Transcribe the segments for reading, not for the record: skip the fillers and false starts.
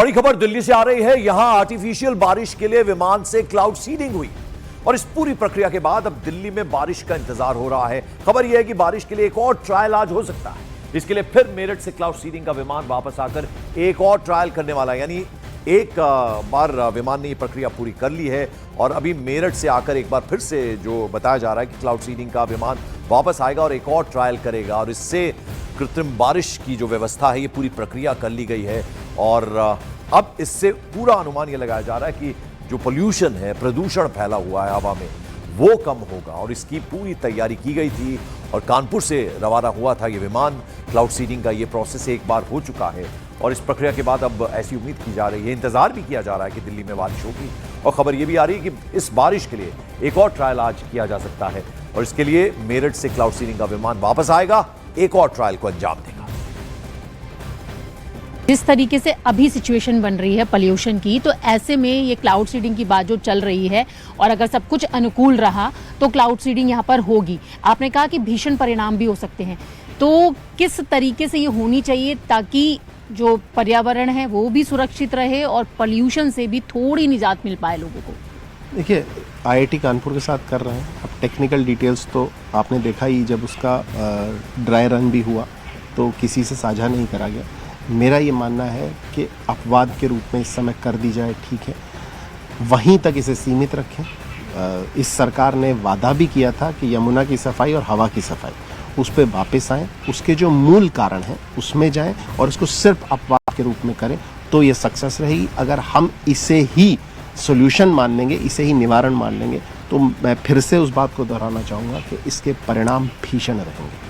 बड़ी खबर दिल्ली से आ रही है। यहां आर्टिफिशियल बारिश के लिए विमान से क्लाउड सीडिंग हुई और इस पूरी प्रक्रिया के बाद अब दिल्ली में बारिश का इंतजार हो रहा है। खबर यह है कि बारिश के लिए एक और ट्रायल आज हो सकता है। इसके लिए फिर मेरठ से क्लाउड सीडिंग का विमान वापस आकर एक और ट्रायल करने वाला है। यानी एक बार विमान ने ये प्रक्रिया पूरी कर ली है और अभी मेरठ से आकर एक बार फिर से जो बताया जा रहा है कि क्लाउड सीडिंग का विमान वापस आएगा और एक और ट्रायल करेगा और इससे कृत्रिम बारिश की जो व्यवस्था है ये पूरी प्रक्रिया कर ली गई है। और अब इससे पूरा अनुमान ये लगाया जा रहा है कि जो पोल्यूशन है, प्रदूषण फैला हुआ है हवा में, वो कम होगा और इसकी पूरी तैयारी की गई थी और कानपुर से रवाना हुआ था ये विमान। क्लाउड सीडिंग का ये प्रोसेस एक बार हो चुका है और इस प्रक्रिया के बाद अब ऐसी उम्मीद की जा रही है, इंतजार भी किया जा रहा है कि दिल्ली में बारिश होगी। और खबर ये भी आ रही है कि इस बारिश के लिए एक और ट्रायल आज किया जा सकता है और इसके लिए मेरठ से क्लाउड सीडिंग का विमान वापस आएगा, एक और ट्रायल को अंजाम देगा। जिस तरीके से अभी सिचुएशन बन रही है पोल्यूशन की, तो ऐसे में ये क्लाउड सीडिंग की बात जो चल रही है और अगर सब कुछ अनुकूल रहा तो क्लाउड सीडिंग यहाँ पर होगी। आपने कहा कि भीषण परिणाम भी हो सकते हैं, तो किस तरीके से ये होनी चाहिए ताकि जो पर्यावरण है वो भी सुरक्षित रहे और पोल्यूशन से भी थोड़ी निजात मिल पाए लोगों को? देखिए, आईआईटी कानपुर के साथ कर रहे हैं। अब टेक्निकल डिटेल्स तो आपने देखा ही, जब उसका ड्राई रन भी हुआ तो किसी से साझा नहीं करा गया। मेरा ये मानना है कि अपवाद के रूप में इस समय कर दी जाए, ठीक है, वहीं तक इसे सीमित रखें। इस सरकार ने वादा भी किया था कि यमुना की सफाई और हवा की सफाई, उस पर वापस आएँ, उसके जो मूल कारण हैं उसमें जाएं और इसको सिर्फ अपवाद के रूप में करें तो ये सक्सेस रहेगी। अगर हम इसे ही सॉल्यूशन मान लेंगे, इसे ही निवारण मान लेंगे, तो मैं फिर से उस बात को दोहराना चाहूँगा कि इसके परिणाम भीषण रहेंगे।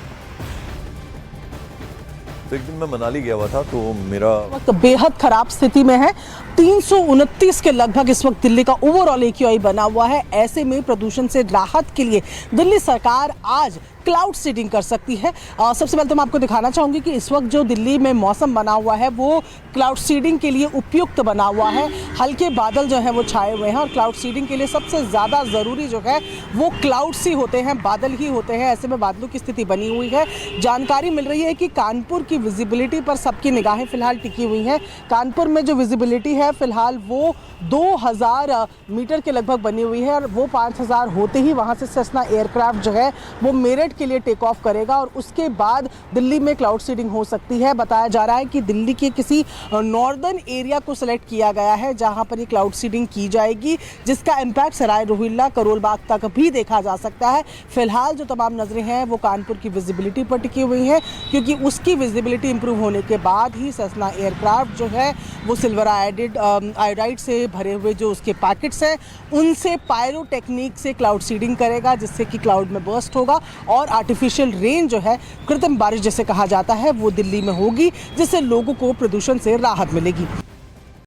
तो एक दिन मैं मनाली गया हुआ था तो मेरा वक्त बेहद खराब स्थिति में है। 329 के लगभग इस वक्त दिल्ली का ओवरऑल AQI बना हुआ है। ऐसे में प्रदूषण से राहत के लिए दिल्ली सरकार आज क्लाउड सीडिंग कर सकती है। सबसे पहले तो मैं आपको दिखाना चाहूँगी कि इस वक्त जो दिल्ली में मौसम बना हुआ है वो क्लाउड सीडिंग के लिए उपयुक्त बना हुआ है। हल्के बादल जो हैं वो छाए हुए हैं और क्लाउड सीडिंग के लिए सबसे ज़्यादा ज़रूरी जो है वो क्लाउड्स ही होते हैं, बादल ही होते हैं। ऐसे में बादलों की स्थिति बनी हुई है। जानकारी मिल रही है कि कानपुर की विजिबिलिटी पर सबकी निगाहें फिलहाल टिकी हुई हैं। कानपुर में जो विजिबिलिटी है फिलहाल वो 2000 मीटर के लगभग बनी हुई है और वो 5000 होते ही वहाँ से सेस्ना एयरक्राफ्ट जो है वो मेरठ के लिए टेक ऑफ करेगा और उसके बाद दिल्ली में क्लाउड सीडिंग हो सकती है। बताया जा रहा है कि दिल्ली के किसी नॉर्दर्न एरिया को सिलेक्ट किया गया है जहां पर ये क्लाउड सीडिंग की जाएगी, जिसका इम्पैक्ट सराय रोहिल्ला, करोल बाग तक भी देखा जा सकता है। फिलहाल जो तमाम नजरें हैं वो कानपुर की विजिबिलिटी पर टिकी हुई हैं क्योंकि उसकी विजिबिलिटी इंप्रूव होने के बाद ही सेस्ना एयरक्राफ्ट जो है वो सिल्वर आयोडाइड से भरे हुए जो उसके पैकेट्स हैं उनसे पायरो टेक्निक से क्लाउड सीडिंग करेगा, जिससे कि क्लाउड में बर्स्ट होगा और आर्टिफिशियल रेन जो है, कृत्रिम बारिश जिसे कहा जाता है, वो दिल्ली में होगी, जिससे लोगों को प्रदूषण से राहत मिलेगी।